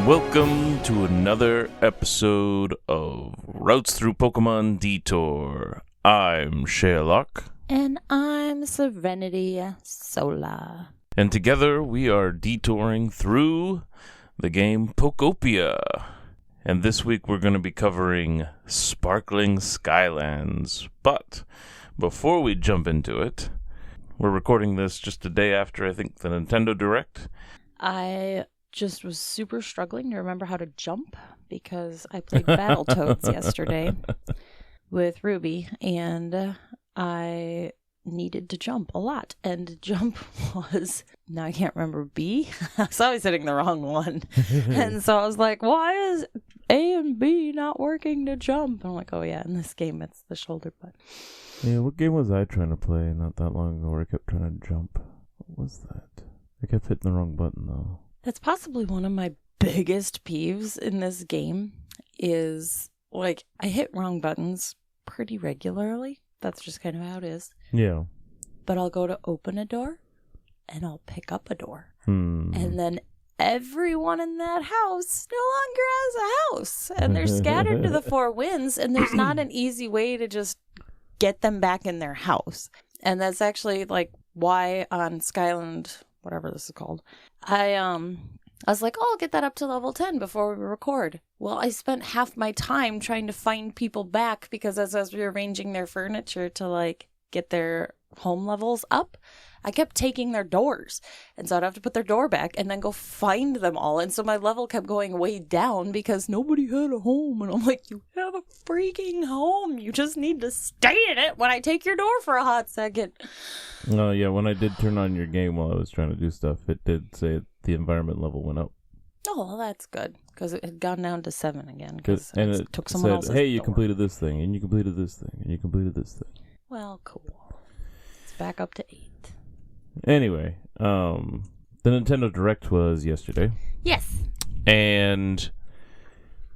Welcome to another episode of Routes Through Pokemon Detour. I'm Shea Locke. And I'm Serenity Sola. And together we are detouring through the game Pokopia. And this week we're going to be covering Sparkling Skylands. But before we jump into it, we're recording this just a day after, I think, the Nintendo Direct. I just was super struggling to remember how to jump because I played Battletoads yesterday with Ruby, and I needed to jump a lot. And jump was, now I can't remember, B? I was always hitting the wrong one. And so I was like, why is A and B not working to jump? And I'm like, oh yeah, in this game it's the shoulder button. Yeah, what game was I trying to play not that long ago where I kept trying to jump? What was that? I kept hitting the wrong button, though. That's possibly one of my biggest peeves in this game is, like, I hit wrong buttons pretty regularly. That's just kind of how it is. Yeah. But I'll go to open a door, and I'll pick up a door. And then everyone in that house no longer has a house. And they're scattered to the four winds, and there's not an easy way to just get them back in their house. And that's actually, like, why on Skyland, whatever this is called, I was like, oh, I'll get that up to level 10 before we record. Well, I spent half my time trying to find people back because as I was rearranging their furniture to, like, get their home levels up, I kept taking their doors. And so I'd have to put their door back and then go find them all. And so my level kept going way down because nobody had a home. And I'm like, you have a freaking home. You just need to stay in it when I take your door for a hot second. Oh, yeah, when I did turn on your game while I was trying to do stuff, it did say the environment level went up. Oh, well, that's good, because it had gone down to 7 again. And it took someone else's hey, you door. completed this thing, and you completed this thing, and you completed this thing. Well, cool. It's back up to 8. Anyway, the Nintendo Direct was yesterday. Yes. And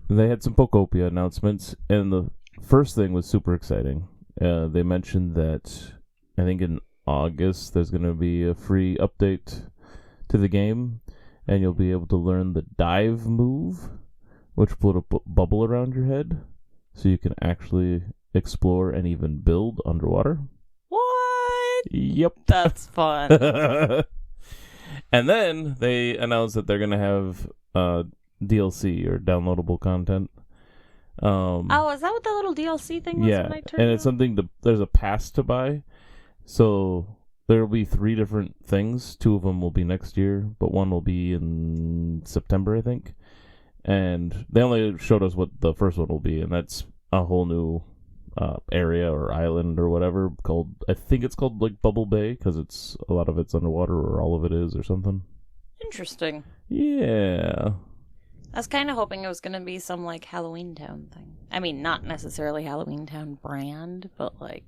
they had some Pokopia announcements, and the first thing was super exciting. They mentioned that, I think in August, there's going to be a free update to the game, and you'll be able to learn the dive move, which put a bubble around your head, so you can actually explore and even build underwater. What? Yep. That's fun. And then they announced that they're going to have DLC, or downloadable content. Oh, is that what the little DLC thing was yeah, when I turned and it's something there's a pass to buy. So there'll be 3 different things. 2 of them will be next year, but 1 will be in September, I think. And they only showed us what the first one will be, and that's a whole new area or island or whatever called, I think it's called, like, Bubble Bay, because a lot of it's underwater, or all of it is, or something. Interesting. Yeah. I was kind of hoping it was going to be some, like, Halloween Town thing. I mean, not necessarily Halloween Town brand, but, like,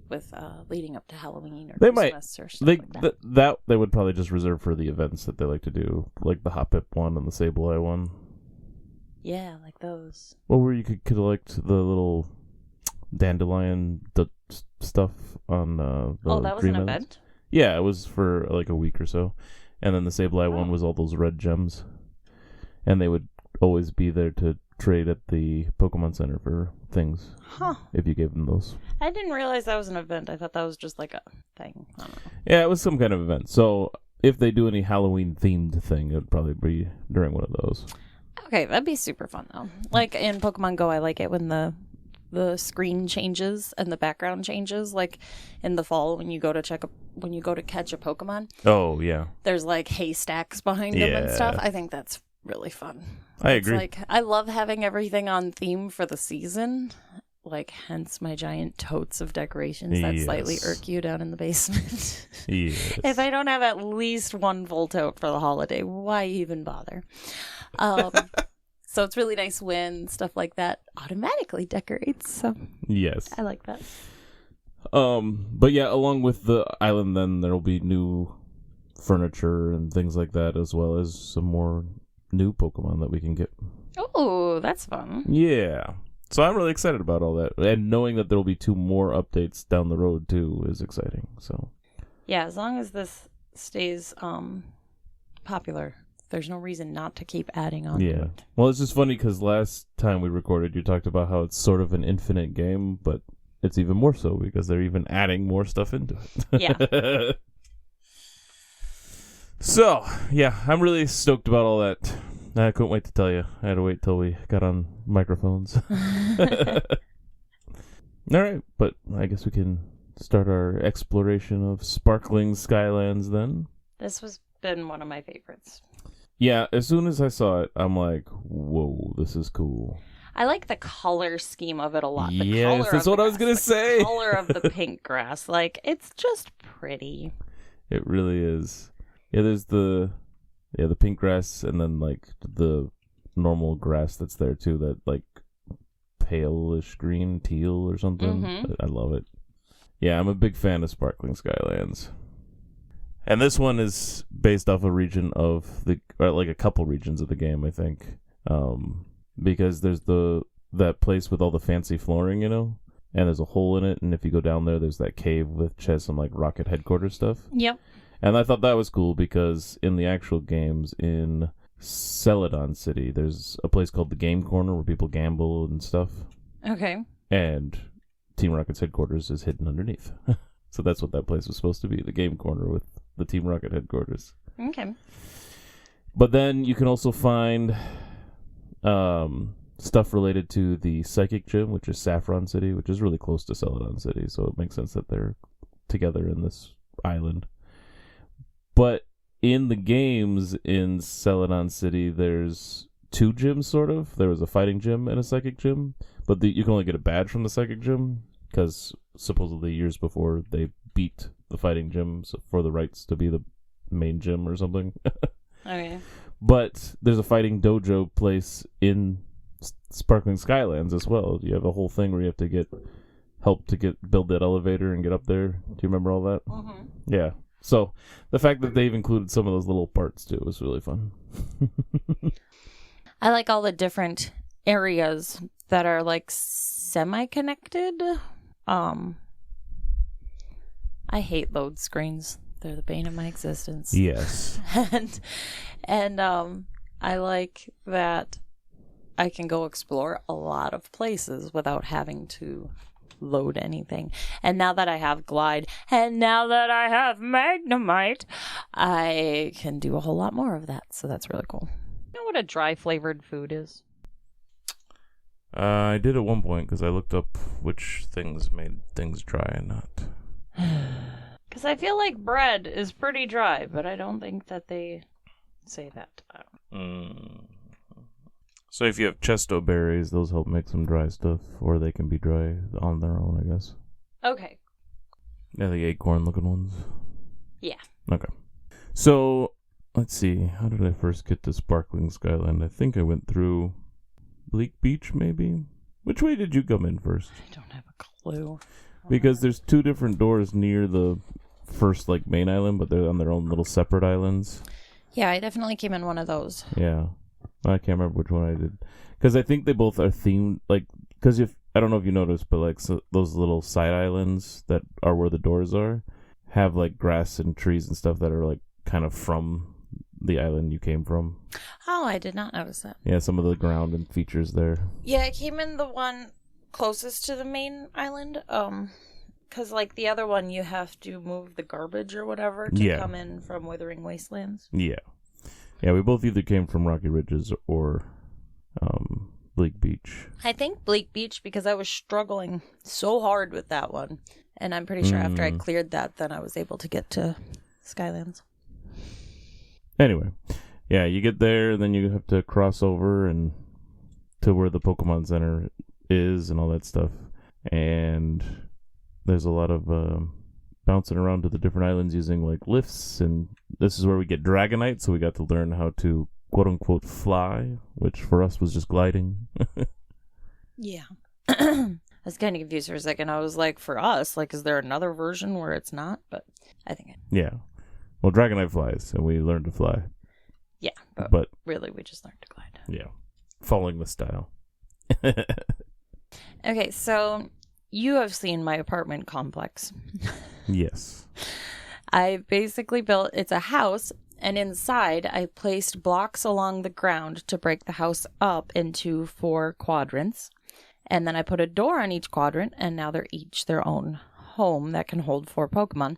with leading up to Halloween or they Christmas might, or stuff they, like that. That they would probably just reserve for the events that they like to do, like the Hot Pip one and the Sableye one. Yeah, like those. Well, where you could collect the little dandelion stuff on the that was Dream an Islands. event? Yeah, it was for like a week or so. And then the Sableye one was all those red gems. And they would always be there to trade at the Pokemon Center for things. Huh. If you gave them those. I didn't realize that was an event. I thought that was just like a thing. I don't know. Yeah, it was some kind of event. So if they do any Halloween-themed thing, it would probably be during one of those. Okay, that'd be super fun, though. Like in Pokemon Go, I like it when the screen changes and the background changes. Like in the fall, when you go to catch a Pokemon. Oh, yeah. There's like haystacks behind them and stuff. I think that's really fun. I agree. Like, I love having everything on theme for the season. Like, hence my giant totes of decorations that slightly irk you down in the basement. Yes. If I don't have at least one full tote for the holiday, why even bother? So it's really nice when stuff like that automatically decorates. So yes, I like that. But yeah, along with the island, then there'll be new furniture and things like that, as well as some more new Pokemon that we can get. Oh, that's fun. Yeah. So I'm really excited about all that. And knowing that there will be 2 more updates down the road, too, is exciting. So yeah, as long as this stays popular, There's no reason not to keep adding on to Yeah. it. Well, it's just funny because last time we recorded, you talked about how it's sort of an infinite game, but it's even more so because they're even adding more stuff into it. Yeah. So, yeah, I'm really stoked about all that. I couldn't wait to tell you. I had to wait till we got on microphones. All right, but I guess we can start our exploration of Sparkling Skylands then. This has been one of my favorites. Yeah, as soon as I saw it, I'm like, whoa, this is cool. I like the color scheme of it a lot. The Yes, color that's of what the I was grass, going to say. The color of the pink grass. Like, it's just pretty. It really is. Yeah, there's the pink grass and then like the normal grass that's there too, that like palish green, teal or something. Mm-hmm. I love it. Yeah, I'm a big fan of Sparkling Skylands. And this one is based off a region of like a couple regions of the game, I think. Because there's that place with all the fancy flooring, you know? And there's a hole in it, and if you go down there, there's that cave which has some like rocket headquarters stuff. Yep. And I thought that was cool because in the actual games in Celadon City, there's a place called the Game Corner where people gamble and stuff. Okay. And Team Rocket's headquarters is hidden underneath. So that's what that place was supposed to be, the Game Corner with the Team Rocket headquarters. Okay. But then you can also find stuff related to the Psychic Gym, which is Saffron City, which is really close to Celadon City, so it makes sense that they're together in this island. But in the games in Celadon City, there's two gyms, sort of. There was a fighting gym and a psychic gym, but you can only get a badge from the psychic gym because supposedly years before they beat the fighting gyms for the rights to be the main gym or something. Okay. But there's a fighting dojo place in Sparkling Skylands as well. You have a whole thing where you have to build that elevator and get up there. Do you remember all that? Mm-hmm. Yeah. So the fact that they've included some of those little parts too was really fun. I like all the different areas that are like semi-connected. I hate load screens. They're the bane of my existence. Yes. and I like that I can go explore a lot of places without having to load anything. And now that I have Glide, and now that I have Magnemite, I can do a whole lot more of that. So that's really cool. You know what a dry flavored food is? I did at one point because I looked up which things made things dry and not. Because I feel like bread is pretty dry, but I don't think that they say that. So if you have Chesto berries, those help make some dry stuff, or they can be dry on their own, I guess. Okay. Yeah, the acorn-looking ones. Yeah. Okay. So, let's see. How did I first get to Sparkling Skyland? I think I went through Bleak Beach, maybe? Which way did you come in first? I don't have a clue. Because there's two different doors near the first, like, main island, but they're on their own little separate islands. Yeah, I definitely came in one of those. Yeah. I can't remember which one I did. Because I think they both are themed, like, because I don't know if you noticed, but, like, so those little side islands that are where the doors are have, like, grass and trees and stuff that are, like, kind of from the island you came from. Oh, I did not notice that. Yeah, some of the ground and features there. Yeah, I came in the one closest to the main island. Because, like, the other one, you have to move the garbage or whatever to come in from Withering Wastelands. Yeah. Yeah, we both either came from Rocky Ridges or Bleak Beach. I think Bleak Beach because I was struggling so hard with that one. And I'm pretty sure after I cleared that, then I was able to get to Skylands. Anyway, yeah, you get there, and then you have to cross over and to where the Pokemon Center is and all that stuff. And there's a lot of bouncing around to the different islands using like lifts, and this is where we get Dragonite, so we got to learn how to quote-unquote fly, which for us was just gliding. Yeah. I was kind of confused for a second. I was like, for us, like, is there another version where it's not? But I think Yeah. Well, Dragonite flies, and we learned to fly. Yeah, but really, we just learned to glide. Yeah. Following the style. Okay, so you have seen my apartment complex. Yes. I basically built, it's a house And inside, I placed blocks along the ground to break the house up into 4 quadrants. And then I put a door on each quadrant, and now they're each their own home that can hold 4 Pokemon.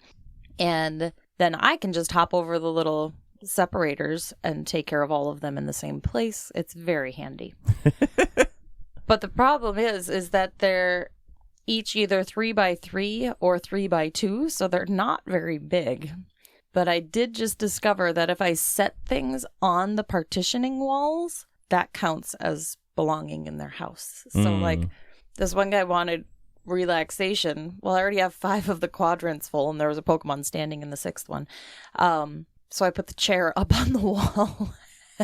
And then I can just hop over the little separators and take care of all of them in the same place. It's very handy. But the problem is that they're each either 3x3 or 3x2, so they're not very big. But I did just discover that if I set things on the partitioning walls, that counts as belonging in their house. So, like, this one guy wanted relaxation. Well, I already have 5 of the quadrants full, and there was a Pokemon standing in the 6th one. So I put the chair up on the wall,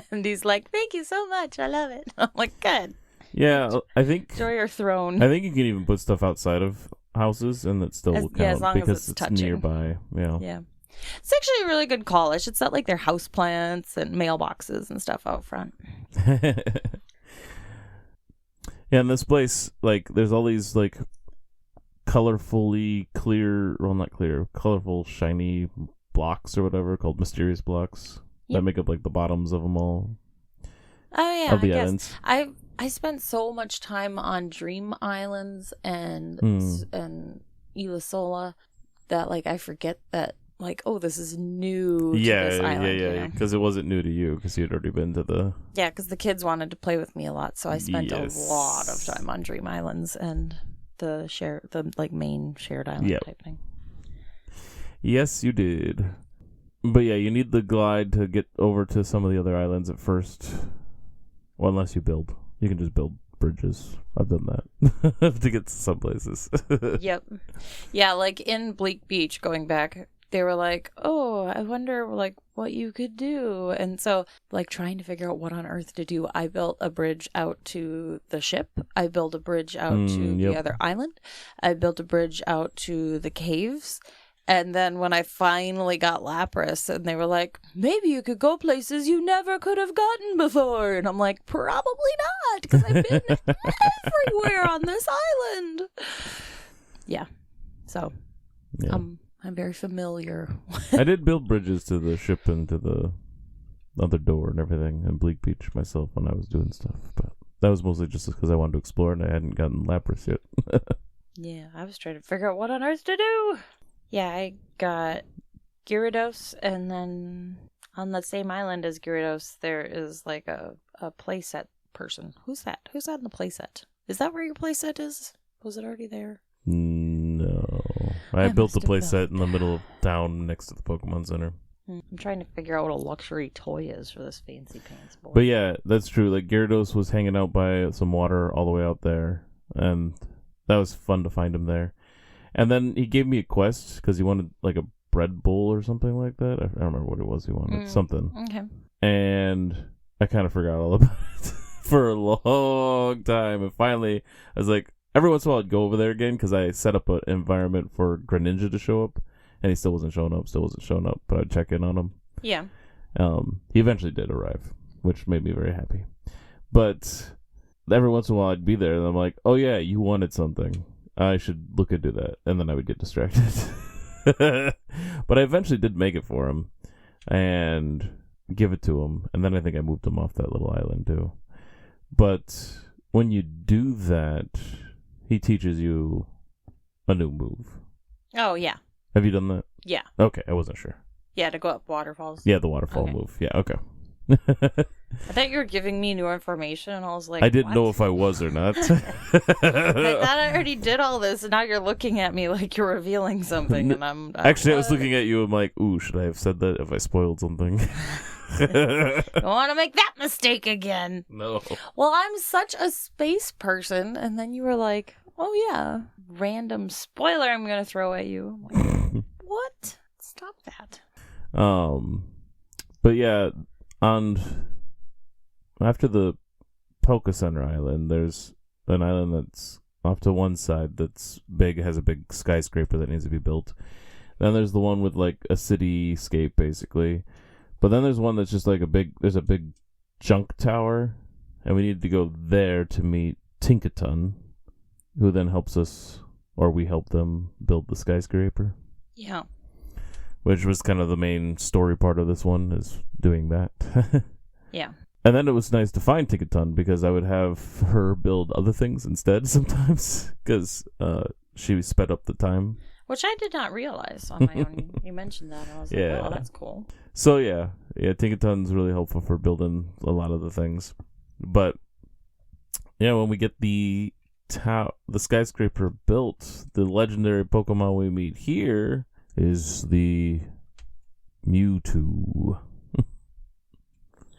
and he's like, "Thank you so much. I love it." I'm like, "Good." Yeah, I think... Enjoy your throne. I think you can even put stuff outside of houses, and it still will count as long because as it's it's touching. nearby. Yeah. Yeah. It's actually a really good call. I should set, like, their houseplants and mailboxes and stuff out front. Yeah, in this place, like, there's all these, like, colorfully clear... Well, not clear. Colorful, shiny blocks or whatever, called mysterious blocks. Yep. That make up, like, the bottoms of them all. Oh, yeah, Of the I guess. islands. I spent so much time on Dream Islands and Sola that, like, I forget that, like, oh, this is new to this island. Yeah, because it wasn't new to you, because you had already been to the... Yeah, because the kids wanted to play with me a lot, so I spent a lot of time on Dream Islands and the main shared island type thing. Yes, you did. But yeah, you need the glide to get over to some of the other islands at first. Well, unless you build. You can just build bridges. I've done that to get to some places. Yep. Yeah, like in Bleak Beach, going back, they were like, "Oh, I wonder, like, what you could do." And so, like, trying to figure out what on earth to do, I built a bridge out to the ship. I built a bridge out to the other island. I built a bridge out to the caves. And then when I finally got Lapras, and they were like, "Maybe you could go places you never could have gotten before." And I'm like, "Probably not, because I've been everywhere on this island." Yeah. So, I'm very familiar. I did build bridges to the ship and to the other door and everything in Bleak Beach myself when I was doing stuff. But that was mostly just because I wanted to explore and I hadn't gotten Lapras yet. Yeah, I was trying to figure out what on earth to do. Yeah, I got Gyarados, and then on the same island as Gyarados, there is like a playset person. Who's that? Who's that in the playset? Is that where your playset is? Was it already there? No. I built the playset in the middle of town next to the Pokemon Center. I'm trying to figure out what a luxury toy is for this fancy pants boy. But yeah, that's true. Like, Gyarados was hanging out by some water all the way out there, and that was fun to find him there. And then he gave me a quest because he wanted like a bread bowl or something like that. I don't remember what it was he wanted. Something. Okay. And I kind of forgot all about it for a long time. And finally, I was like, every once in a while I'd go over there again because I set up an environment for Greninja to show up. And he still wasn't showing up, but I'd check in on him. Yeah. He eventually did arrive, which made me very happy. But every once in a while I'd be there and I'm like, "Oh yeah, you wanted something. I should look into that." And then I would get distracted. But I eventually did make it for him and give it to him. And then I think I moved him off that little island too. But when you do that, he teaches you a new move. Oh, yeah. Have you done that? Yeah. Okay, I wasn't sure. Yeah, to go up waterfalls. Yeah, the waterfall move. Yeah, okay. I thought you were giving me new information, and I was like, I didn't what? know if I was or not. I thought I already did all this, and now you're looking at me like you're revealing something, and I'm Actually, I was looking at you. I'm like, "Ooh, should I have said that if I spoiled something?" Don't want to make that mistake again. No. Well, I'm such a space person, and then you were like, "Oh yeah, random spoiler I'm gonna throw at you." I'm like, what? Stop that. But yeah, after the Poke Center Island, there's an island that's off to one side that's big, has a big skyscraper that needs to be built. Then there's the one with like a cityscape basically. But then there's one that's just like there's a big junk tower, and we need to go there to meet Tinkaton, who then helps us, or we help them build the skyscraper. Yeah. which was kind of the main story part of this one, is doing that. Yeah. And then it was nice to find Tinkaton because I would have her build other things instead sometimes because she sped up the time. Which I did not realize on my own. You mentioned that, and I was like, Yeah. oh, that's cool. So yeah, Tinkaton's really helpful for building a lot of the things. But yeah, when we get the skyscraper built, the legendary Pokemon we meet here is the Mewtwo.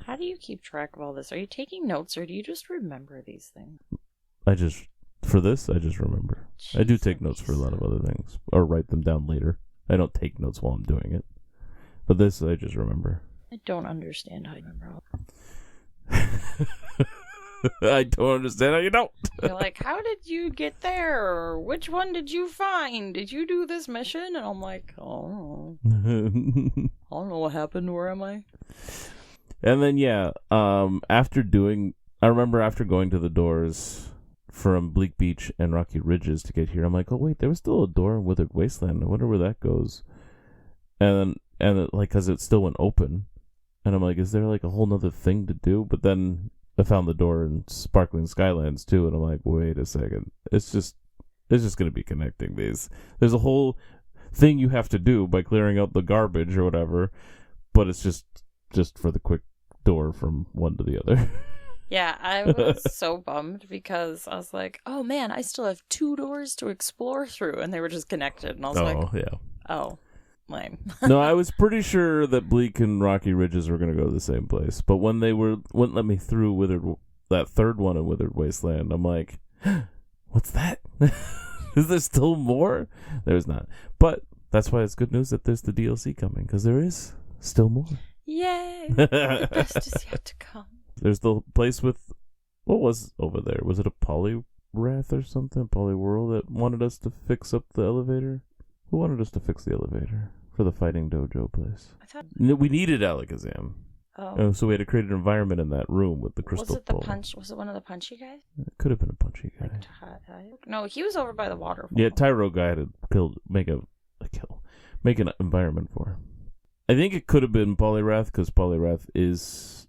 How do you keep track of all this? Are you taking notes, or do you just remember these things? I just remember. Jeez, I do take notes for a lot of other things, or write them down later. I don't take notes while I'm doing it. But this, I just remember. I don't understand how you remember all. I don't understand how you don't. You're like, how did you get there? Which one did you find? Did you do this mission? And I'm like, oh, I don't know what happened. Where am I? And then I remember after going to the doors from Bleak Beach and Rocky Ridges to get here, I'm like, oh wait, there was still a door in Withered Wasteland. I wonder where that goes. And because it still went open, and I'm like, is there like a whole nother thing to do? But then I found the door in Sparkling Skylands too, and I'm like, wait a second, it's just gonna be connecting these. There's a whole thing you have to do by clearing out the garbage or whatever, but it's just for the quick door from one to the other. Yeah, I was so bummed because I was like, oh man, I still have 2 doors to explore through, and they were just connected, and I was oh, lame. No, I was pretty sure that Bleak and Rocky Ridges were going to go to the same place, but when they wouldn't let me through that third one in Withered Wasteland, I'm like, what's that? Is there still more? There's not. But that's why it's good news that there's the DLC coming, because there is still more. Yay! The best is yet to come. There's the place with, what was over there? Was it a Poliwrath or something? Poliwhirl that wanted us to fix up the elevator? Who wanted us to fix the elevator for the Fighting Dojo place? I thought We needed Alakazam. Oh. So we had to create an environment in that room with the crystal pole. Was it one of the punchy guys? It could have been a punchy guy. No, he was over by the waterfall. Yeah, Tyro guy had to make an environment for him. I think it could have been Poliwrath, because Poliwrath is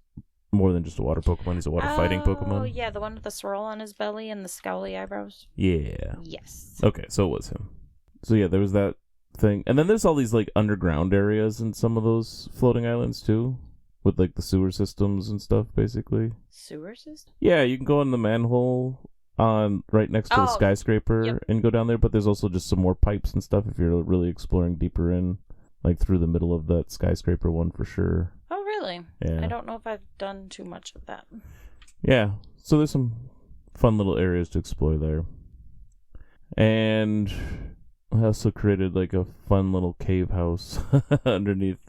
more than just a water Pokemon. He's a water fighting Pokemon. Oh, yeah, the one with the swirl on his belly and the scowly eyebrows. Yeah. Yes. Okay, so it was him. So yeah, there was that thing. And then there's all these like underground areas in some of those floating islands too, with like the sewer systems and stuff, basically. Sewer system? Yeah, you can go in the manhole on right next to the skyscraper and go down there, but there's also just some more pipes and stuff if you're really exploring deeper in, like through the middle of that skyscraper one for sure. Oh, really? Yeah. I don't know if I've done too much of that. Yeah, so there's some fun little areas to explore there. And I also created like a fun little cave house underneath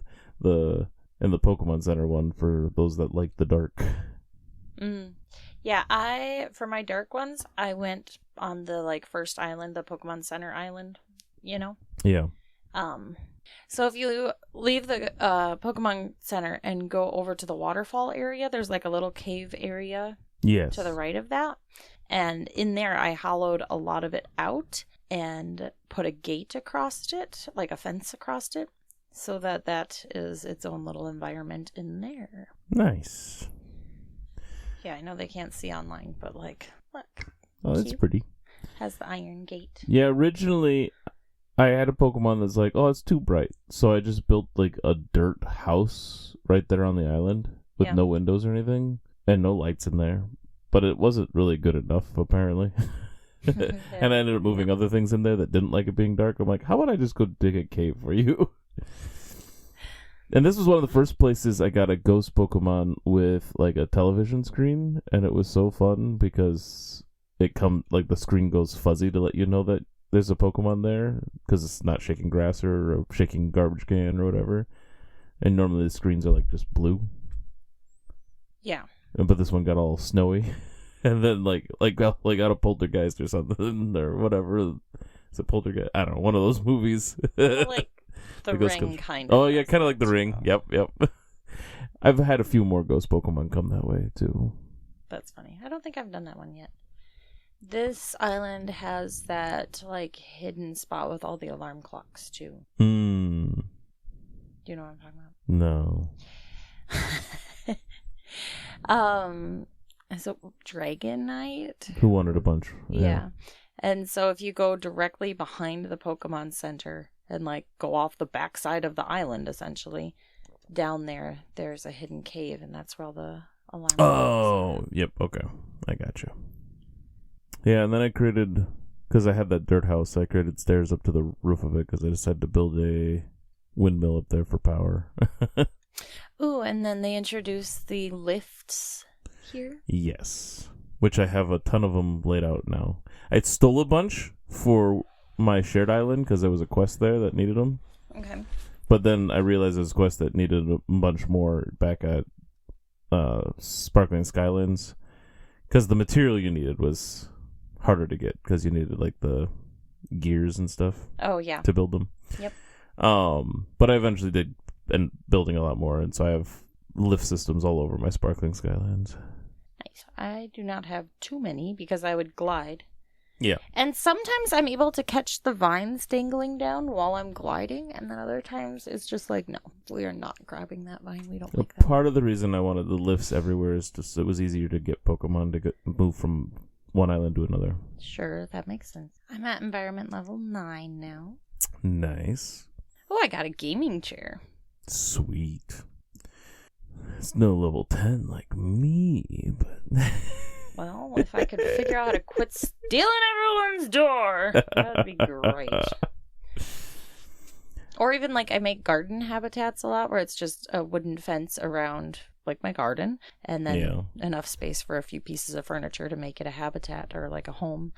in the Pokemon Center one for those that like the dark. Yeah, for my dark ones, I went on the like first island, the Pokemon Center island, you know? Yeah. So if you leave the Pokemon Center and go over to the waterfall area, there's like a little cave area to the right of that. And in there, I hollowed a lot of it out and put a gate across it, like a fence across it, so that is its own little environment in there. Nice. Yeah, I know they can't see online, but like, look. Oh, that's pretty. Has the iron gate. Yeah, originally I had a Pokemon that's like, oh, it's too bright. So I just built like a dirt house right there on the island with no windows or anything and no lights in there. But it wasn't really good enough, apparently. And I ended up moving other things in there that didn't like it being dark. I'm like, how about I just go dig a cave for you? And this was one of the first places I got a ghost Pokemon with like a television screen. And it was so fun because the screen goes fuzzy to let you know that there's a Pokemon there because it's not shaking grass or a shaking garbage can or whatever. And normally the screens are like just blue. Yeah. But this one got all snowy. And then like out of Poltergeist or something or whatever. Is it Poltergeist? I don't know, one of those movies. Like the Ring kind of. Oh yeah, kind of like the Ring. Yep. I've had a few more ghost Pokemon come that way too. That's funny. I don't think I've done that one yet. This island has that like hidden spot with all the alarm clocks too. Do you know what I'm talking No. about? So Dragonite. Who wanted a bunch? Yeah. And so if you go directly behind the Pokemon Center and like go off the backside of the island, essentially, down there, there's a hidden cave, and that's where all the alarm. Oh, yep. Okay, I got you. Yeah, and then I created, because I had that dirt house, I created stairs up to the roof of it because I decided to build a windmill up there for power. Ooh, and then they introduced the lifts here. Yes, which I have a ton of them laid out now. I stole a bunch for my shared island because there was a quest there that needed them. Okay. But then I realized there's a quest that needed a bunch more back at Sparkling Skylands because the material you needed was harder to get because you needed like the gears and stuff. Oh yeah. To build them. Yep. But I eventually did end building a lot more, and so I have lift systems all over my Sparkling Skylands. Nice. I do not have too many because I would glide. Yeah. And sometimes I'm able to catch the vines dangling down while I'm gliding, and then other times it's just like, no, we are not grabbing that vine. We don't like that. Part of the reason I wanted the lifts everywhere is just it was easier to get Pokemon to move from one island to another. Sure, that makes sense. I'm at environment level 9 now. Nice. Oh, I got a gaming chair. Sweet. It's no level 10 like me, but... Well, if I could figure out how to quit stealing everyone's door, that'd be great. Or even, like, I make garden habitats a lot, where it's just a wooden fence around, like, my garden, and then enough space for a few pieces of furniture to make it a habitat or, like, a home.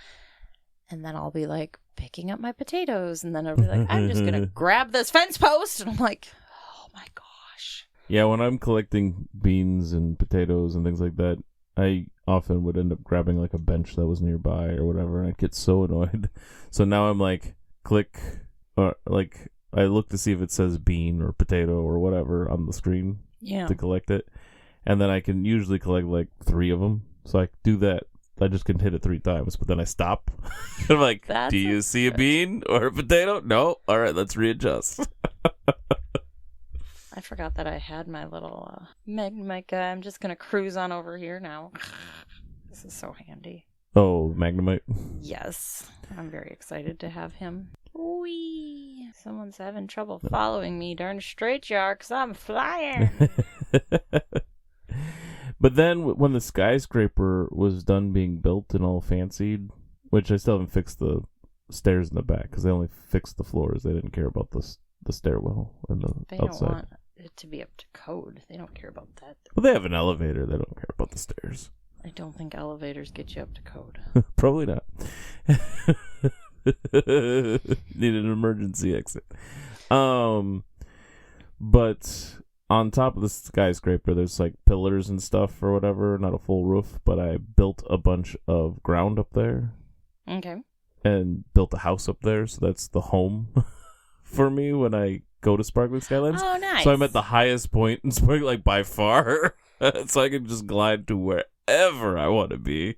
And then I'll be, like, picking up my potatoes, and then I'll be like, I'm just going to grab this fence post, and I'm like, oh, my gosh. Yeah, when I'm collecting beans and potatoes and things like that, I often would end up grabbing like a bench that was nearby or whatever, and I'd get so annoyed. So now I'm like, click, or like I look to see if it says bean or potato or whatever on the screen to collect it, and then I can usually collect like 3 of them. So I do that. I just can hit it 3 times, but then I stop. I'm like, do you see a bean or a potato? No. All right, let's readjust. I forgot that I had my little Magnemite guy. I'm just going to cruise on over here now. This is so handy. Oh, Magnemite? Yes. I'm very excited to have him. Whee! Someone's having trouble following me. Darn straight you are, because I'm flying. But then when the skyscraper was done being built and all fancied, which I still haven't fixed the stairs in the back, because they only fixed the floors. They didn't care about the stairwell and the they outside. Don't want it to be up to code. They don't care about that. Well, they have an elevator. They don't care about the stairs. I don't think elevators get you up to code. Probably not. Need an emergency exit. But on top of the skyscraper, there's like pillars and stuff or whatever. Not a full roof, but I built a bunch of ground up there. Okay. And built a house up there, so that's the home for me when I go to Sparkling Skylands. Oh, nice. So I'm at the highest point in Sparkling, like by far. So I can just glide to wherever I want to be.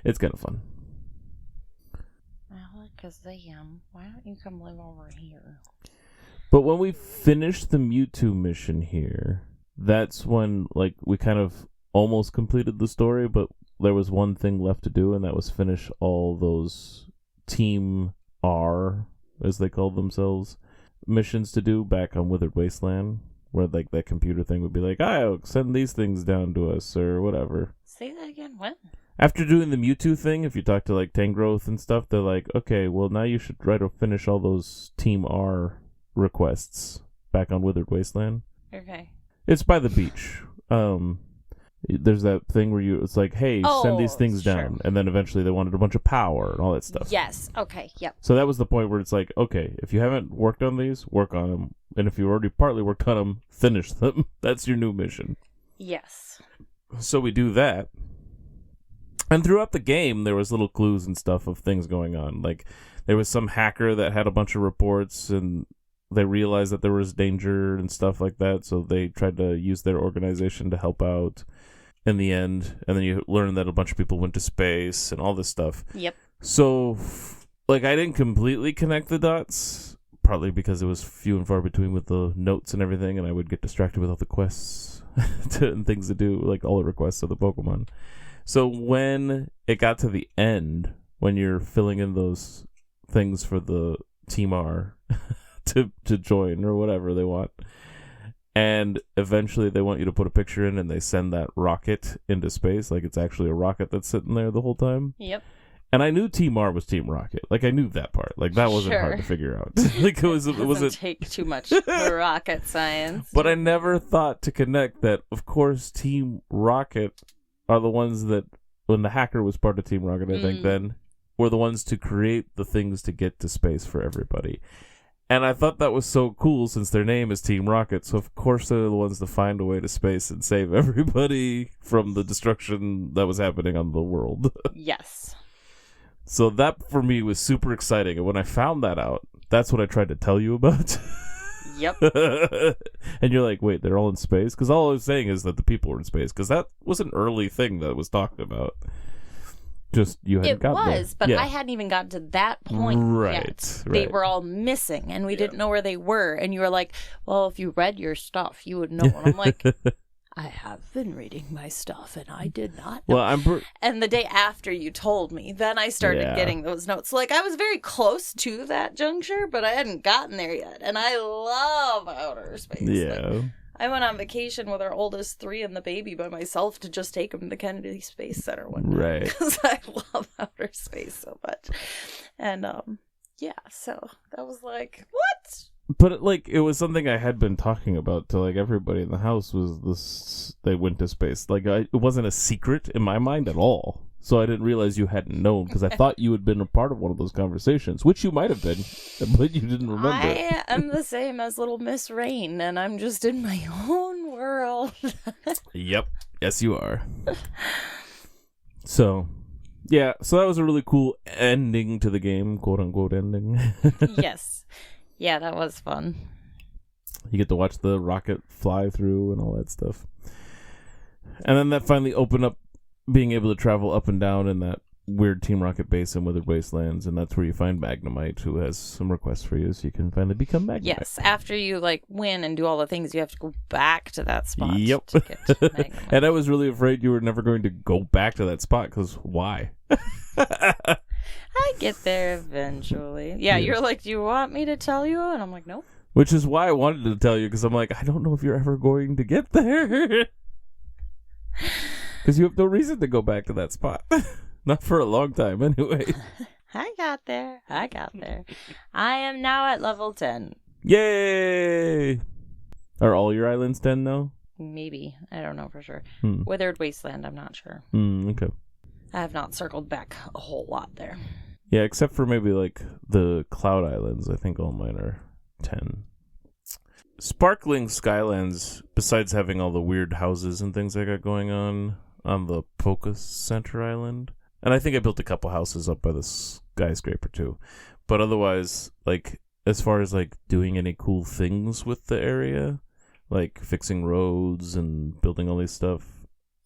It's kind of fun. Alakazam, why don't you come live over here? But when we finished the Mewtwo mission here, that's when like we kind of almost completed the story, but there was one thing left to do, and that was finish all those Team R, as they called themselves, missions to do back on Withered Wasteland, where like that computer thing would be like, "Oh, send these things down to us," or whatever. Say that again. What? After doing the Mewtwo thing, if you talk to like Tangrowth and stuff, they're like, "Okay, well now you should try to finish all those Team R requests back on Withered Wasteland." Okay. It's by the beach. There's that thing where it's like, hey, send these things down. And then eventually they wanted a bunch of power and all that stuff. Yes. Okay. Yep. So that was the point where it's like, okay, if you haven't worked on these, work on them. And if you already partly worked on them, finish them. That's your new mission. Yes. So we do that. And throughout the game, there was little clues and stuff of things going on. Like, there was some hacker that had a bunch of reports, and they realized that there was danger and stuff like that. So they tried to use their organization to help out in the end. And then you learn that a bunch of people went to space and all this stuff. Yep. So, like, I didn't completely connect the dots, partly because it was few and far between with the notes and everything, and I would get distracted with all the quests and things to do, like all the requests of the Pokemon. So when it got to the end, when you're filling in those things for the Team R to join or whatever they want, and eventually they want you to put a picture in and they send that rocket into space, like it's actually a rocket that's sitting there the whole time. Yep. And I knew Team R was Team Rocket. Like, I knew that part. Like, that wasn't hard to figure out. Like, it wasn't take too much rocket science. But I never thought to connect that, of course, Team Rocket are the ones that, when the hacker was part of Team Rocket, I think then, were the ones to create the things to get to space for everybody. And I thought that was so cool since their name is Team Rocket. So, of course, they're the ones to find a way to space and save everybody from the destruction that was happening on the world. Yes. So that, for me, was super exciting. And when I found that out, that's what I tried to tell you about. Yep. And you're like, wait, they're all in space? Because all I was saying is that the people were in space. Because that was an early thing that was talked about. Just, you hadn't gotten there. It was, but yeah. I hadn't even gotten to that point yet. They were all missing, and we didn't know where they were. And you were like, well, if you read your stuff, you would know. And I'm like... I have been reading my stuff, and I did not know. Well, and the day after you told me, then I started getting those notes. Like, I was very close to that juncture, but I hadn't gotten there yet. And I love outer space. Yeah. Like, I went on vacation with our oldest 3 and the baby by myself to just take him to the Kennedy Space Center one day. Right. Because I love outer space so much. And, so that was like, what? But it was something I had been talking about to like everybody in the house was this. They went to space. Like it wasn't a secret in my mind at all. So I didn't realize you hadn't known because I thought you had been a part of one of those conversations, which you might have been, but you didn't remember. I am the same as little Miss Rain, and I'm just in my own world. Yep. Yes, you are. So, yeah. So that was a really cool ending to the game, quote unquote ending. Yes. Yeah, that was fun. You get to watch the rocket fly through and all that stuff. And then that finally opened up being able to travel up and down in that weird Team Rocket base in Withered Wastelands, and that's where you find Magnemite, who has some requests for you, so you can finally become Magnemite. Yes, after you win and do all the things, you have to go back to that spot. Yep. To get Magnemite. And I was really afraid you were never going to go back to that spot, because why? I get there eventually. Yeah, you're like, do you want me to tell you? And I'm like, nope. Which is why I wanted to tell you, because I'm like, I don't know if you're ever going to get there. Because you have no reason to go back to that spot. Not for a long time, anyway. I got there. I am now at level 10. Yay! Are all your islands 10 now? Maybe. I don't know for sure. Withered Wasteland, I'm not sure. Okay. I have not circled back a whole lot there. Yeah, except for maybe the Cloud Islands. I think all mine are 10. Sparkling Skylands, besides having all the weird houses and things I got going on the Poké Center Island. And I think I built a couple houses up by the skyscraper too. But otherwise, as far as doing any cool things with the area, like fixing roads and building all this stuff,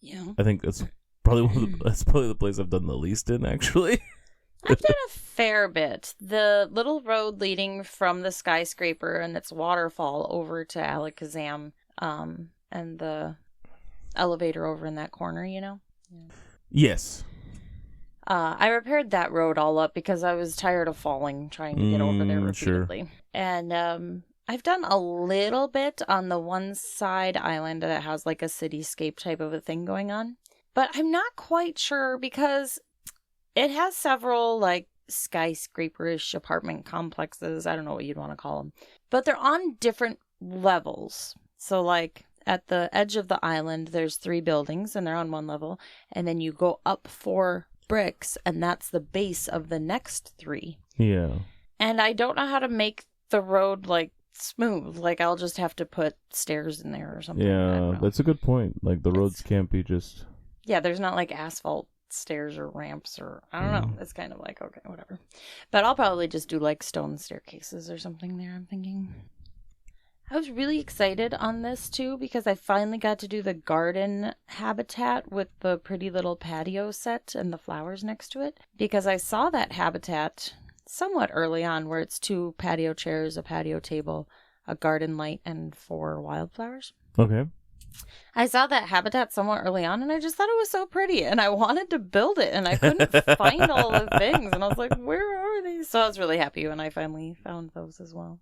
yeah, I think that's probably that's probably the place I've done the least in, actually. I've done a fair bit. The little road leading from the skyscraper and its waterfall over to Alakazam, and the elevator over in that corner, Yeah. Yes. I repaired that road all up because I was tired of falling trying to get over there repeatedly. Sure. And I've done a little bit on the one side island that has a cityscape type of a thing going on. But I'm not quite sure because it has several skyscraper-ish apartment complexes. I don't know what you'd want to call them. But they're on different levels. So at the edge of the island, there's 3 buildings and they're on one level. And then you go up 4 bricks and that's the base of the next 3. Yeah. And I don't know how to make the road smooth. I'll just have to put stairs in there or something. Yeah, that's a good point. The roads can't be just... Yeah, there's not asphalt stairs or ramps or... I don't know. It's kind of okay, whatever. But I'll probably just do stone staircases or something there, I'm thinking. I was really excited on this too because I finally got to do the garden habitat with the pretty little patio set and the flowers next to it. Because I saw that habitat somewhat early on, where it's 2 patio chairs, a patio table, a garden light, and 4 wildflowers. Okay. I saw that habitat somewhat early on, and I just thought it was so pretty, and I wanted to build it, and I couldn't find all the things, and I was like, where are these? So I was really happy when I finally found those as well.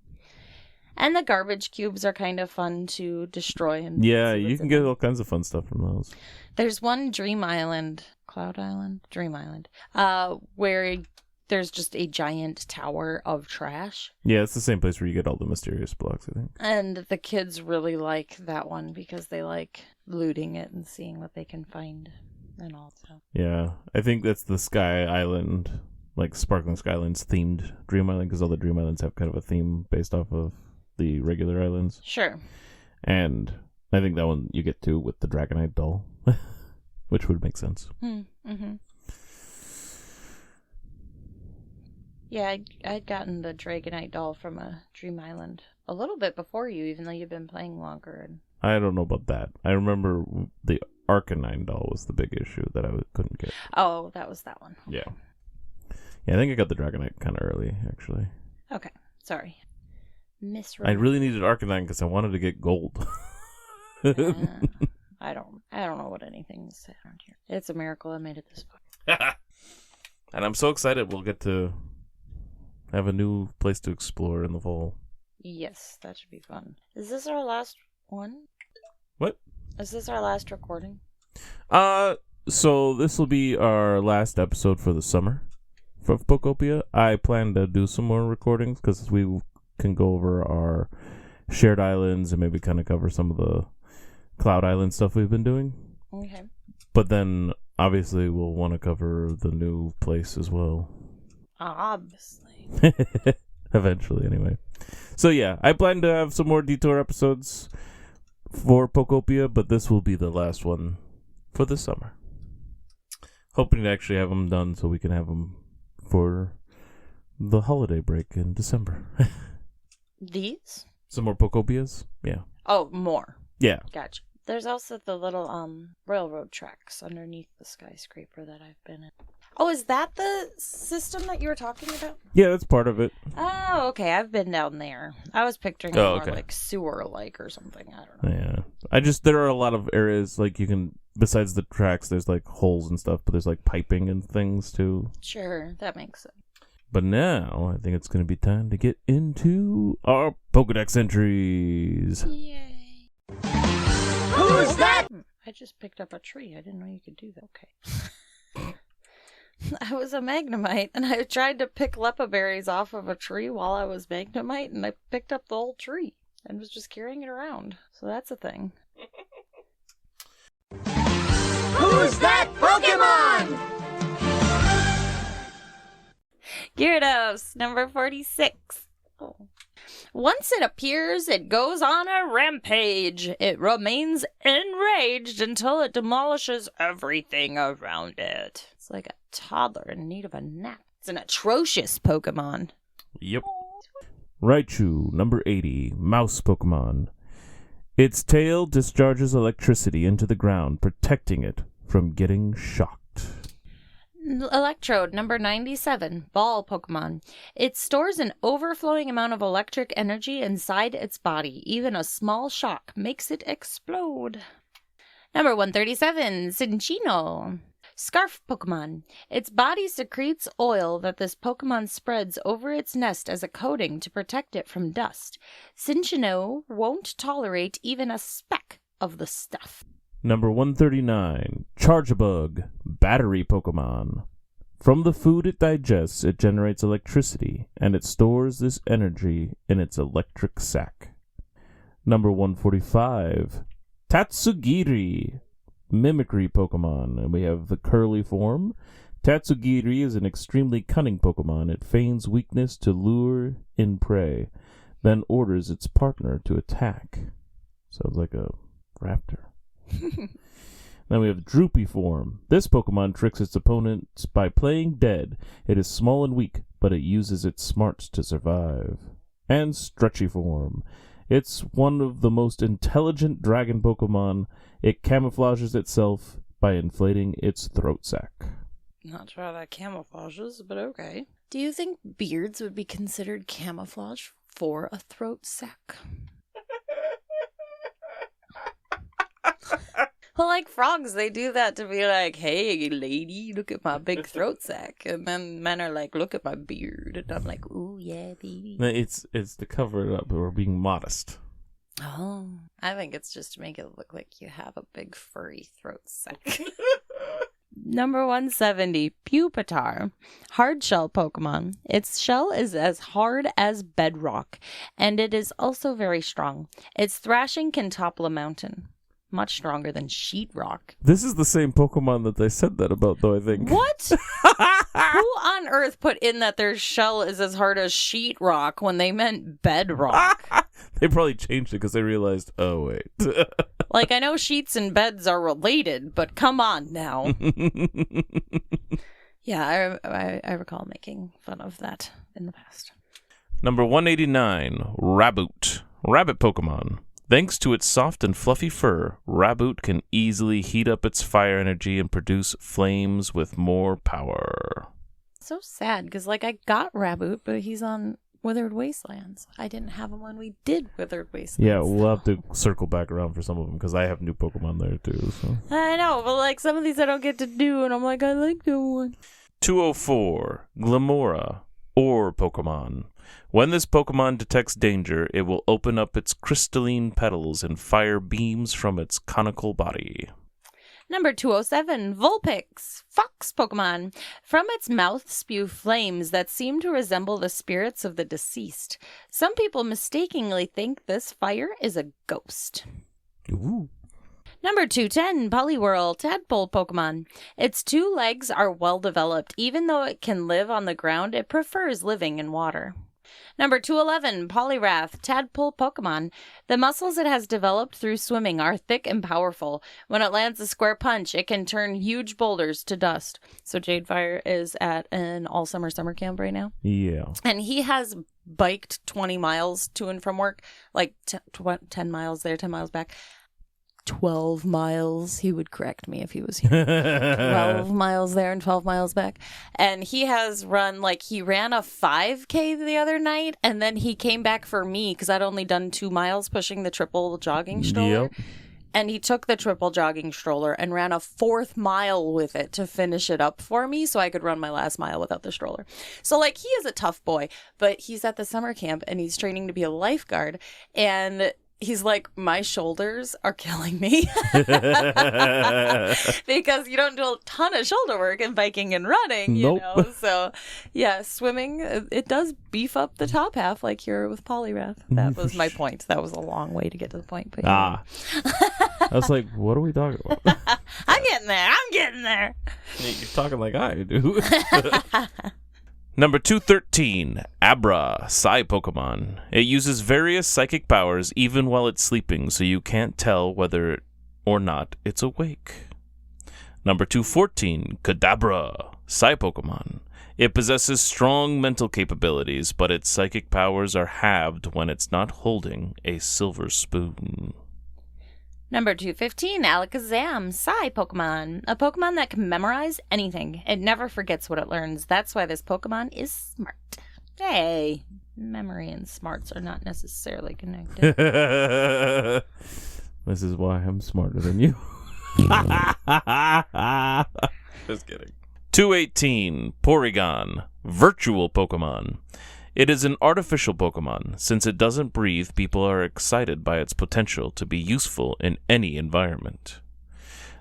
And the garbage cubes are kind of fun to destroy. And yeah, you can get all kinds of fun stuff from those. There's one Dream Island, where there's just a giant tower of trash. Yeah, it's the same place where you get all the mysterious blocks, I think. And the kids really like that one because they like looting it and seeing what they can find and all that. Yeah, I think that's the Sky Island, like Sparkling Skylands themed Dream Island, because all the Dream Islands have kind of a theme based off of the regular islands. Sure. And I think that one you get to with the Dragonite doll, which would make sense. Mm-hmm. Yeah, I'd gotten the Dragonite doll from a Dream Island a little bit before you, even though you've been playing longer. And I don't know about that. I remember the Arcanine doll was the big issue that I couldn't get. Oh, that was that one. Yeah. Yeah, I think I got the Dragonite kind of early, actually. Okay, sorry. I really needed Arcanine because I wanted to get gold. I don't know what anything's around here. It's a miracle I made it this far. And I'm so excited we'll get to have a new place to explore in the fall. Yes, that should be fun. Is this our last one? What? Is this our last recording? So this will be our last episode for the summer of Pokopia. I plan to do some more recordings because we can go over our shared islands and maybe kind of cover some of the Cloud Island stuff we've been doing. Okay. But then, obviously, we'll want to cover the new place as well. Obviously. Eventually, anyway. So, yeah, I plan to have some more Detour episodes for Pokopia, but this will be the last one for the summer. Hoping to actually have them done so we can have them for the holiday break in December. These? Some more Pokopias? Yeah. Oh, more. Yeah. Gotcha. There's also the little railroad tracks underneath the skyscraper that I've been in. Oh, is that the system that you were talking about? Yeah, that's part of it. Oh, okay. I've been down there. I was picturing it more like sewer-like or something. I don't know. Yeah. There are a lot of areas, like, you can, besides the tracks, there's, like, holes and stuff, but there's, like, piping and things, too. Sure, that makes sense. But now, I think it's going to be time to get into our Pokedex entries. Yay. Who's that? I just picked up a tree. I didn't know you could do that. Okay. I was a Magnemite, and I tried to pick Lepa berries off of a tree while I was Magnemite, and I picked up the whole tree and was just carrying it around. So that's a thing. Who's that Pokemon? Gyarados, number 46. Oh. Once it appears, it goes on a rampage. It remains enraged until it demolishes everything around it. It's like a toddler in need of a nap. It's an atrocious Pokemon. Yep. Raichu, number 80, Mouse Pokemon. Its tail discharges electricity into the ground, protecting it from getting shocked. Electrode, number 97, Ball Pokemon. It stores an overflowing amount of electric energy inside its body. Even a small shock makes it explode. Number 137, Cinccino. Scarf Pokemon. Its body secretes oil that this Pokemon spreads over its nest as a coating to protect it from dust. Cinccino won't tolerate even a speck of the stuff. Number 139, Charjabug, Battery Pokemon. From the food it digests, it generates electricity, and it stores this energy in its electric sac. Number 145, Tatsugiri, Mimicry Pokemon. And we have the curly form. Tatsugiri is an extremely cunning Pokemon. It feigns weakness to lure in prey, then orders its partner to attack. Sounds like a raptor. Then we have Droopy form. This Pokemon tricks its opponents by playing dead. It is small and weak, but it uses its smarts to survive. And Stretchy form. It's one of the most intelligent dragon Pokemon. It camouflages itself by inflating its throat sac. Not sure how that camouflages, but okay. Do you think beards would be considered camouflage for a throat sack? Well, like frogs, they do that to be like, hey, lady, look at my big throat sack. And then men are like, look at my beard. And I'm like, ooh, yeah, baby. It's to cover it up or being modest. Oh, I think it's just to make it look like you have a big furry throat sack. Number 170, Pupitar. Hard shell Pokemon. Its shell is as hard as bedrock, and it is also very strong. Its thrashing can topple a mountain. Much stronger than sheetrock. This is the same Pokemon that they said that about, though, I think. What? Who on earth put in that their shell is as hard as sheetrock when they meant bedrock? They probably changed it because they realized, oh, wait. Like, I know sheets and beds are related, but come on now. Yeah, I recall making fun of that in the past. Number 189, Raboot. Rabbit Pokemon. Thanks to its soft and fluffy fur, Raboot can easily heat up its fire energy and produce flames with more power. So sad, because, like, I got Raboot, but he's on Withered Wastelands. I didn't have him when we did Withered Wastelands. Yeah, we'll have to circle back around for some of them, because I have new Pokemon there, too. So. I know, but, like, some of these I don't get to do, and I'm like, I like that one. 204, Glimmora, or Pokemon. When this Pokemon detects danger, it will open up its crystalline petals and fire beams from its conical body. Number 207, Vulpix, fox Pokemon. From its mouth spew flames that seem to resemble the spirits of the deceased. Some people mistakenly think this fire is a ghost. Ooh. Number 210, Poliwhirl, tadpole Pokemon. Its 2 legs are well developed. Even though it can live on the ground, it prefers living in water. Number 211, Poliwrath, tadpole Pokemon. The muscles it has developed through swimming are thick and powerful. When it lands a square punch, it can turn huge boulders to dust. So Jadefire is at an all-summer summer camp right now. Yeah. And he has biked 20 miles to and from work, like 10 miles there, 10 miles back. 12 miles. He would correct me if he was here. 12 miles there and 12 miles back. And he has run, like, he ran a 5K the other night, and then he came back for me because I'd only done 2 miles pushing the triple jogging stroller. Yep. And he took the triple jogging stroller and ran a 4th mile with it to finish it up for me so I could run my last mile without the stroller. So, like, he is a tough boy, but he's at the summer camp and he's training to be a lifeguard. And he's like, my shoulders are killing me because you don't do a ton of shoulder work in biking and running, you know? So, yeah, swimming, it does beef up the top half like here with Poliwrath. That was my point. That was a long way to get to the point. But I was like, what are we talking about? I'm getting there. You're talking like I do. Number 213, Abra, Psy Pokemon. It uses various psychic powers even while it's sleeping, so you can't tell whether or not it's awake. Number 214, Kadabra, Psy Pokemon. It possesses strong mental capabilities, but its psychic powers are halved when it's not holding a silver spoon. Number 215, Alakazam, Psy Pokemon. A Pokemon that can memorize anything. It never forgets what it learns. That's why this Pokemon is smart. Hey, memory and smarts are not necessarily connected. This is why I'm smarter than you. Just kidding. 218, Porygon, Virtual Pokemon. It is an artificial Pokemon. Since it doesn't breathe, people are excited by its potential to be useful in any environment.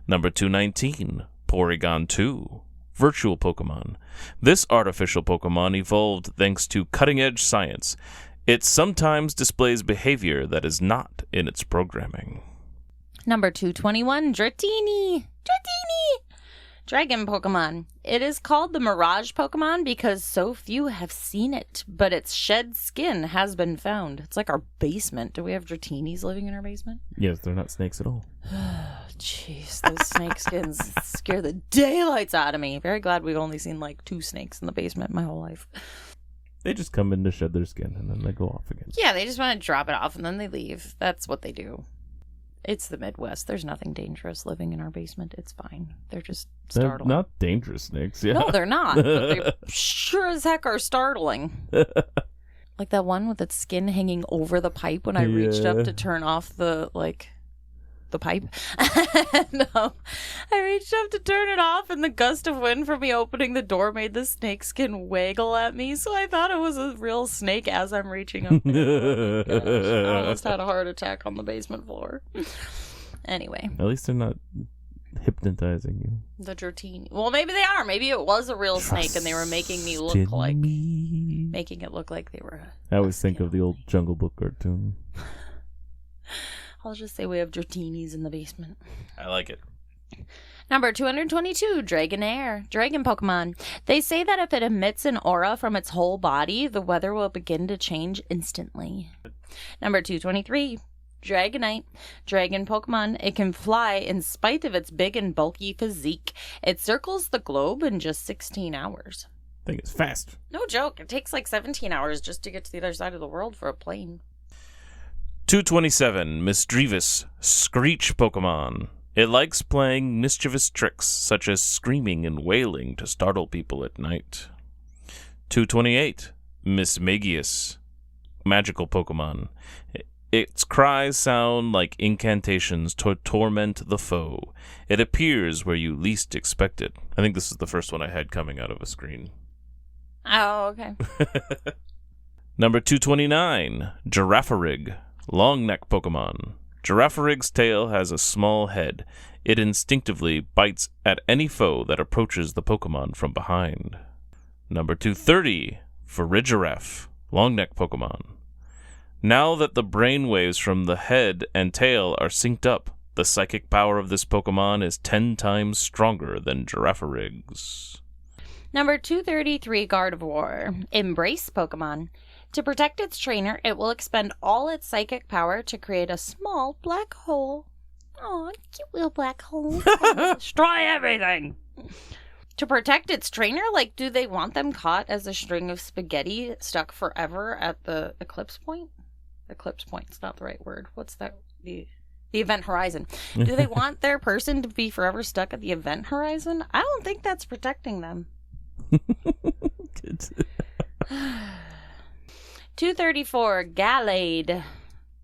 Number 219, Porygon 2, Virtual Pokemon. This artificial Pokemon evolved thanks to cutting-edge science. It sometimes displays behavior that is not in its programming. Number 221, Dratini. Dragon Pokemon. It is called the Mirage Pokemon because so few have seen it, but its shed skin has been found. It's like our basement. Do we have Dratinis living in our basement? Yes, they're not snakes at all. Jeez, those snake skins scare the daylights out of me. Very glad we've only seen like 2 snakes in the basement my whole life. They just come in to shed their skin and then they go off again. Yeah, they just want to drop it off and then they leave. That's what they do. It's the Midwest. There's nothing dangerous living in our basement. It's fine. They're just They're startling. not dangerous snakes, yeah. No, they're not. But they sure as heck are startling. Like that one with its skin hanging over the pipe when I reached up to turn off the pipe. And, I reached up to turn it off, and the gust of wind from me opening the door made the snake skin waggle at me, so I thought it was a real snake as I'm reaching up. Oh, gosh. I almost had a heart attack on the basement floor. Anyway. At least they're not hypnotizing you. The Dratini. Well, maybe they are. Maybe it was a real snake, and they were making me look like... Making it look like they were... I always think of the old Jungle Book cartoon. I'll just say we have Dratinis in the basement. I like it. Number 222, Dragonair, Dragon Pokemon. They say that if it emits an aura from its whole body, the weather will begin to change instantly. Number 223, Dragonite, Dragon Pokemon. It can fly in spite of its big and bulky physique. It circles the globe in just 16 hours. I think it's fast. No joke. It takes like 17 hours just to get to the other side of the world for a plane. 227, Misdreavus, Screech Pokemon. It likes playing mischievous tricks, such as screaming and wailing to startle people at night. 228, Mismagius, Magical Pokemon. Its cries sound like incantations to torment the foe. It appears where you least expect it. I think this is the first one I had coming out of a screen. Oh, okay. Number 229, Girafarig, Long Neck Pokemon. Girafarig's tail has a small head. It instinctively bites at any foe that approaches the Pokemon from behind. Number 230, Farigiraf, Long Neck Pokemon. Now that the brain waves from the head and tail are synced up, the psychic power of this Pokemon is 10 times stronger than Girafarig's. Number 233, Gardevoir, Embrace Pokemon. To protect its trainer, it will expend all its psychic power to create a small black hole. Aw, cute little black hole. Destroy everything! To protect its trainer? Like, do they want them caught as a string of spaghetti stuck forever at the eclipse point? Eclipse point's not the right word. What's that? The event horizon. Do they want their person to be forever stuck at the event horizon? I don't think that's protecting them. 234, Gallade.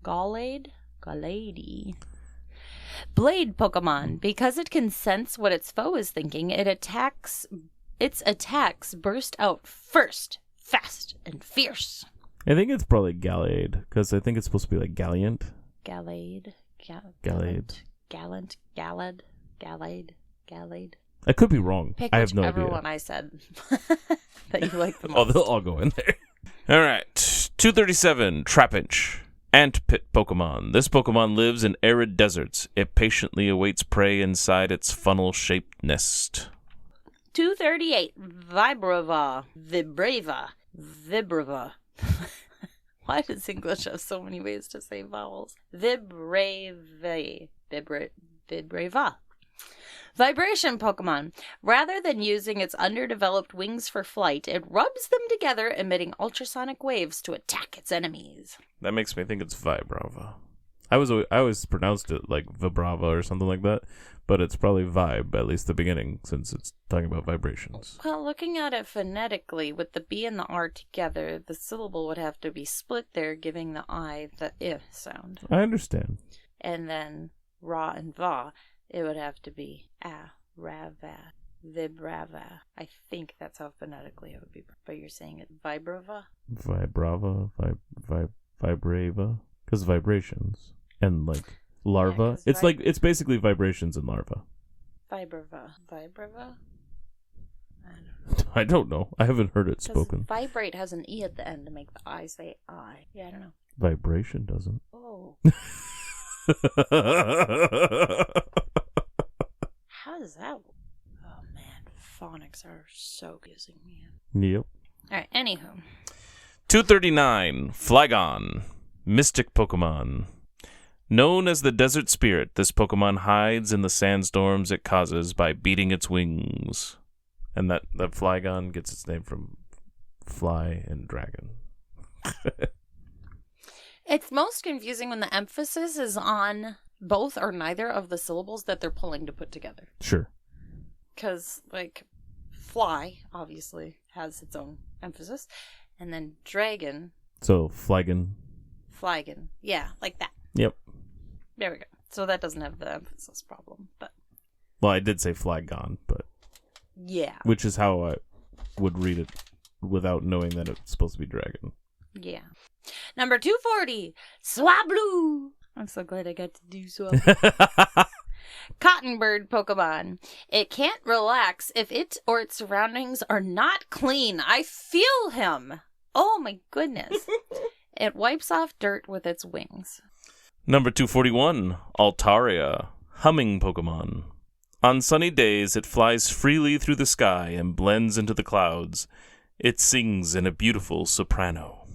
Gallade? Blade Pokemon. Because it can sense what its foe is thinking, its attacks burst out first, fast, and fierce. I think it's probably Gallade, because I think it's supposed to be like Gallant. Gallade. Gallade. Gallade. I could be wrong. Pick I have no whichever idea. one I said that you like the most. Oh, they'll all go in there. All right, 237, Trapinch, Ant Pit Pokemon. This Pokemon lives in arid deserts. It patiently awaits prey inside its funnel-shaped nest. 238, Vibrava. Why does English have so many ways to say vowels? Vibrava. Vibration Pokemon. Rather than using its underdeveloped wings for flight, it rubs them together, emitting ultrasonic waves to attack its enemies. That makes me think it's Vibrava. I always pronounced it like Vibrava or something like that, but it's probably Vibe, at least the beginning, since it's talking about vibrations. Well, looking at it phonetically, with the B and the R together, the syllable would have to be split there, giving the I the I sound. I understand. And then Ra and Va, it would have to be Rava, Vibrava. I think that's how phonetically it would be. But you're saying it Vibrava? Vibrava, Vibrava, because vibrations and like larva. Yeah, it's basically vibrations and larva. Vibrava. I don't know. I haven't heard it spoken. Vibrate has an E at the end to make the I say I. Yeah, I don't know. Vibration doesn't. Oh. How does that? Oh man, phonics are so confusing, man. Yep. All right. Anywho. 239, Flygon, Mystic Pokemon. Known as the Desert Spirit, this Pokemon hides in the sandstorms it causes by beating its wings. And that Flygon gets its name from fly and dragon. It's most confusing when the emphasis is on both or neither of the syllables that they're pulling to put together. Sure. Because, like, fly, obviously, has its own emphasis. And then dragon. So, flagon. Flagon. Yeah, like that. Yep. There we go. So that doesn't have the emphasis problem, but... Well, I did say flagon, but... Yeah. Which is how I would read it without knowing that it's supposed to be dragon. Yeah. Number 240, Swablu. I'm so glad I got to do Swablu. Cotton bird Pokemon. It can't relax if it or its surroundings are not clean. I feel him. Oh my goodness. It wipes off dirt with its wings. Number 241, Altaria, humming Pokemon. On sunny days, it flies freely through the sky and blends into the clouds. It sings in a beautiful soprano.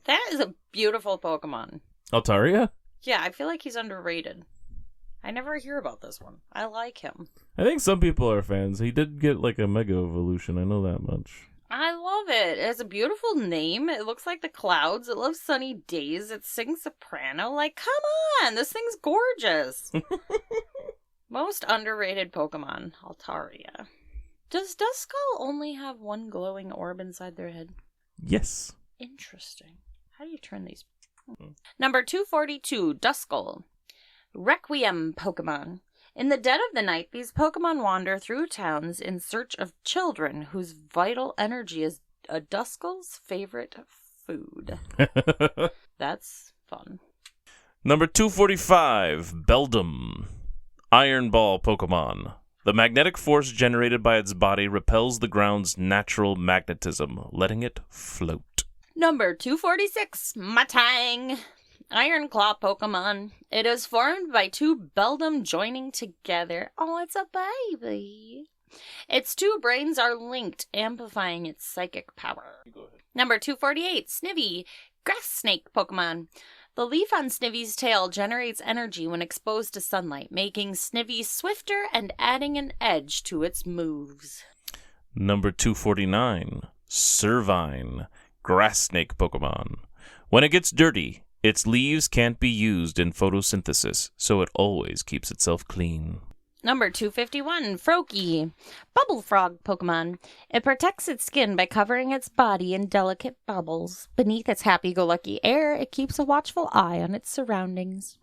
That is a beautiful Pokemon. Altaria? Yeah, I feel like he's underrated. I never hear about this one. I like him. I think some people are fans. He did get like a Mega Evolution. I know that much. I love it. It has a beautiful name. It looks like the clouds. It loves sunny days. It sings soprano. Like, come on. This thing's gorgeous. Most underrated Pokemon, Altaria. Does Duskull only have one glowing orb inside their head? Yes. Interesting. How do you turn these? Number 242, Duskull. Requiem Pokemon. In the dead of the night, these Pokemon wander through towns in search of children whose vital energy is a Duskull's favorite food. That's fun. Number 245, Beldum, Iron Ball Pokemon. The magnetic force generated by its body repels the ground's natural magnetism, letting it float. Number 246, Matang. Iron Claw Pokemon. It is formed by two Beldum joining together. Oh, it's a baby. Its two brains are linked, amplifying its psychic power. Number 248, Snivy. Grass Snake Pokemon. The leaf on Snivy's tail generates energy when exposed to sunlight, making Snivy swifter and adding an edge to its moves. Number 249, Servine, Grass Snake Pokemon. When it gets dirty, its leaves can't be used in photosynthesis, so it always keeps itself clean. Number 251, Froakie, Bubble Frog Pokemon. It protects its skin by covering its body in delicate bubbles. Beneath its happy-go-lucky air, it keeps a watchful eye on its surroundings.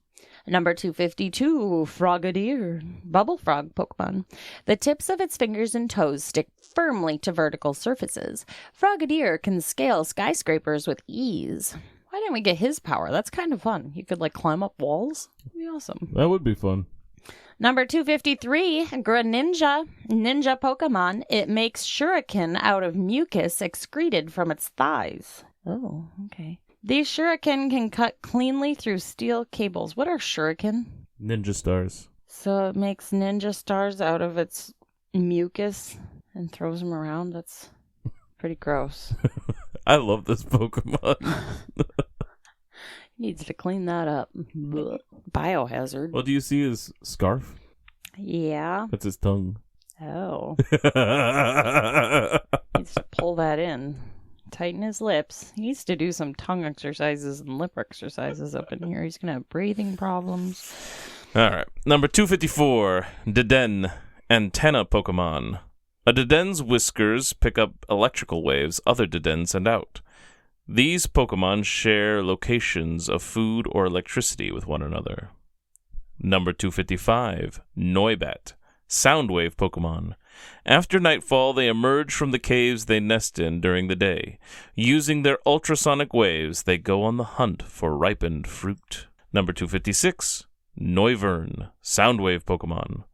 Number 252, Frogadier, Bubble Frog Pokemon. The tips of its fingers and toes stick firmly to vertical surfaces. Frogadier can scale skyscrapers with ease. Why didn't we get his power? That's kind of fun. You could, climb up walls. That'd be awesome. That would be fun. Number 253, Greninja, Ninja Pokemon. It makes shuriken out of mucus excreted from its thighs. Oh, okay. These shuriken can cut cleanly through steel cables. What are shuriken? Ninja stars. So it makes ninja stars out of its mucus and throws them around? That's pretty gross. I love this Pokemon. Needs to clean that up. Biohazard. Well, do you see his scarf? Yeah. That's his tongue. Oh. Needs to pull that in. Tighten his lips. He needs to do some tongue exercises and lip exercises up in here. He's going to have breathing problems. All right. Number 254, Deden, Antenna Pokemon. A Deden's whiskers pick up electrical waves other Dedens send out. These Pokemon share locations of food or electricity with one another. Number 255, Noibat, Soundwave Pokemon. After nightfall, they emerge from the caves they nest in during the day. Using their ultrasonic waves, they go on the hunt for ripened fruit. Number 256, Noivern, Soundwave Pokemon.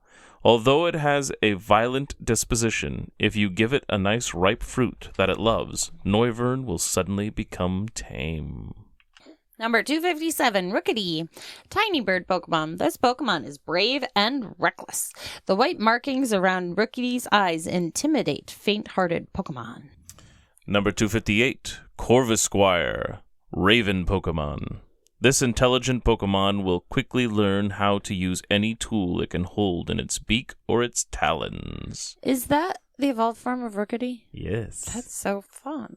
Although it has a violent disposition, if you give it a nice ripe fruit that it loves, Noivern will suddenly become tame. Number 257, Rookidee, Tiny Bird Pokemon. This Pokemon is brave and reckless. The white markings around Rookidee's eyes intimidate faint-hearted Pokemon. Number 258, Corvisquire, Raven Pokemon. This intelligent Pokemon will quickly learn how to use any tool it can hold in its beak or its talons. Is that the evolved form of Rookidee? Yes. That's so fun.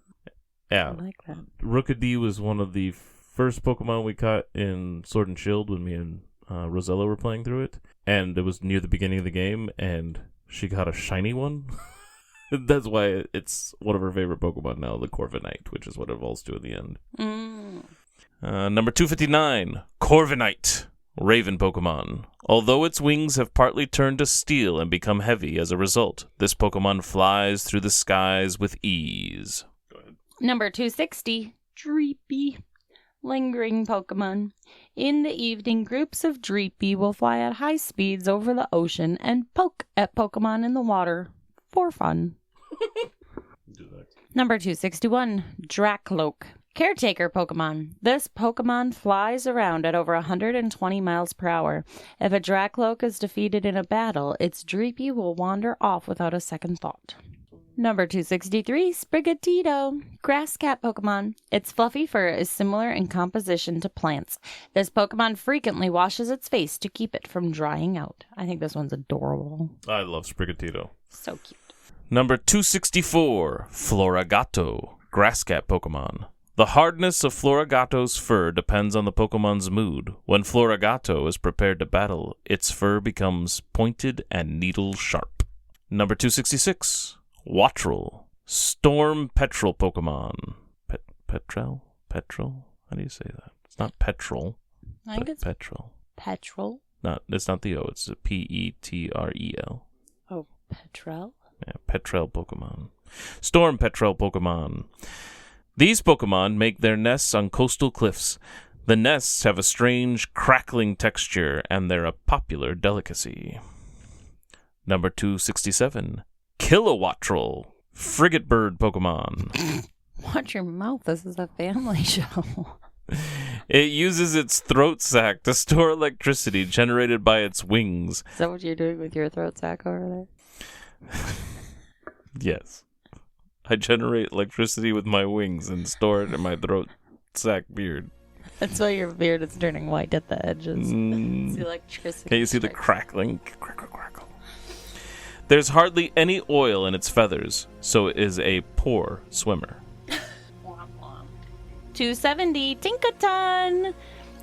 Yeah. I like that. Rookidee was one of the first Pokemon we caught in Sword and Shield when me and Rosella were playing through it, and it was near the beginning of the game, and she got a shiny one. That's why it's one of her favorite Pokemon now, the Corviknight, which is what it evolves to in the end. Number 259, Corviknight, Raven Pokemon. Although its wings have partly turned to steel and become heavy as a result, this Pokemon flies through the skies with ease. Go ahead. Number 260, Droopy, lingering Pokemon. In the evening, groups of Droopy will fly at high speeds over the ocean and poke at Pokemon in the water for fun. Number 261, Dracloak, caretaker Pokemon. This Pokemon flies around at over 120 miles per hour. If a Dracloak is defeated in a battle, its Droopy will wander off without a second thought. Number 263, Sprigatito, grass cat Pokemon. Its fluffy fur is similar in composition to plants. This Pokemon frequently washes its face to keep it from drying out. I think this one's adorable. I love Sprigatito. So cute. Number 264, Floragato, grass cat Pokemon. The hardness of Floragato's fur depends on the Pokemon's mood. When Floragato is prepared to battle, its fur becomes pointed and needle-sharp. Number 266, Wattrel, Storm Petrel Pokemon. Petrel? How do you say that? It's not Petrel, I think it's Petrel. Petrel. It's not the O, it's a Petrel. Oh, Petrel? Yeah, Petrel Pokemon. Storm Petrel Pokemon. These Pokemon make their nests on coastal cliffs. The nests have a strange crackling texture, and they're a popular delicacy. Number 267, Kilowattrel, frigate bird Pokemon. Watch your mouth. This is a family show. It uses its throat sac to store electricity generated by its wings. Is that what you're doing with your throat sack over there? Yes. I generate electricity with my wings and store it in my throat sac beard. That's why your beard is turning white at the edges. It's the electricity. Can you see the crackling? Crackle. There's hardly any oil in its feathers, so it is a poor swimmer. 270, Tinkaton,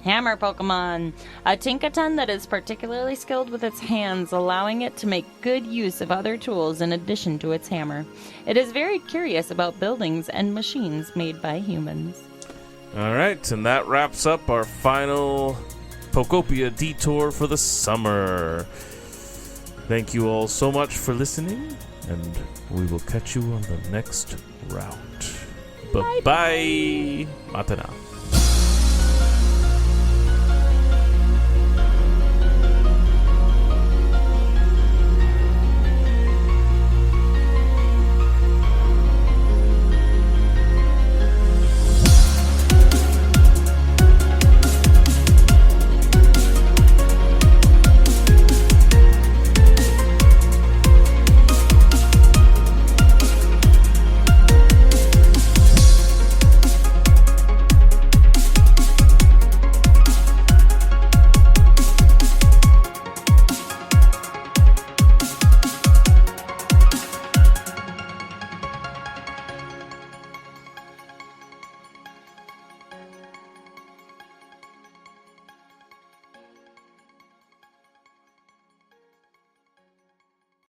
hammer Pokemon. A Tinkaton that is particularly skilled with its hands, allowing it to make good use of other tools in addition to its hammer. It is very curious about buildings and machines made by humans. All right, and that wraps up our final Pokopia detour for the summer. Thank you all so much for listening, and we will catch you on the next route. Bye-bye. Matana.